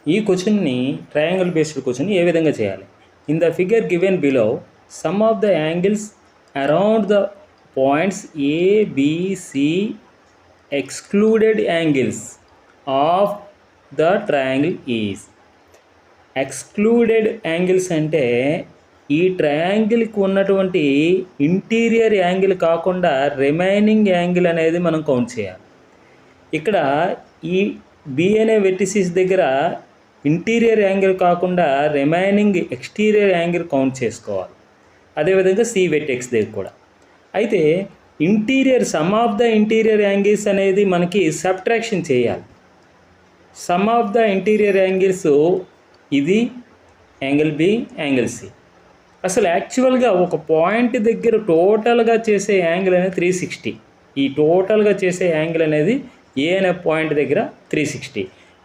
ఈ క్వశ్చన్ని triangle based question ఏ విధంగా చేయాలి? In the figure given below sum of the angles around the points A B C excluded angles of the triangle is. Excluded angles అంటే ఈ ట్రయాంగిల్కి ఉన్నటువంటి ఇంటీరియర్ యాంగిల్ కాకుండా రిమైనింగ్ యాంగిల్ అనేది మనం కౌంట్ చేయాలి. ఇక్కడ ఈ బి అనే వెర్టిసిస్ దగ్గర ఇంటీరియర్ యాంగిల్ కాకుండా రిమైనింగ్ ఎక్స్టీరియర్ యాంగిల్ కౌంట్ చేసుకోవాలి. అదేవిధంగా సి వెర్టెక్స్ దగ్గర కూడా. అయితే interior some of the interior angles అనేది మనకి సబ్ట్రాక్షన్ చేయాలి. Some of the interior angles ఇది యాంగిల్ బి, యాంగిల్ సి. అసలు యాక్చువల్గా ఒక పాయింట్ దగ్గర టోటల్గా చేసే యాంగిల్ అనేది 360. ఈ టోటల్గా చేసే యాంగిల్ అనేది ఏ అనే పాయింట్ దగ్గర 360.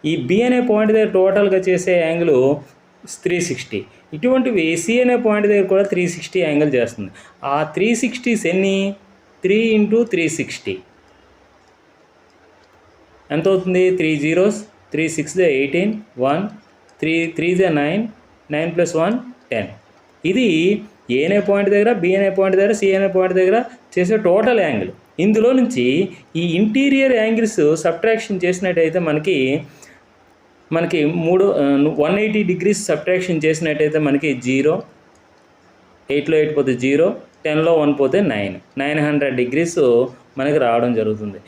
ఈ బి అనే పాయింట్ దగ్గర టోటల్గా చేసే యాంగిల్ 360. ఇటువంటివి సి అనే పాయింట్ దగ్గర కూడా 360 యాంగిల్ చేస్తుంది. ఆ 360s ఎన్ని? 3 × 360 ఎంత అవుతుంది? 3 zeros, 3 6 18, 1 3 3 9, 9 + 1 10. ఇది ఏ అనే పాయింట్ దగ్గర, బి అనే పాయింట్ దగ్గర, సి అనే పాయింట్ దగ్గర చేసే టోటల్ యాంగిల్. ఇందులో నుంచి ఈ ఇంటీరియర్ యాంగిల్స్ సబ్ట్రాక్షన్ చేసినట్టయితే మనకి 180 degrees సబ్ట్రాక్షన్ చేసినట్టయితే మనకి 0, 8లో 8 పోతే 0, 10లో 1 పోతే 900 degrees మనకి రావడం జరుగుతుంది.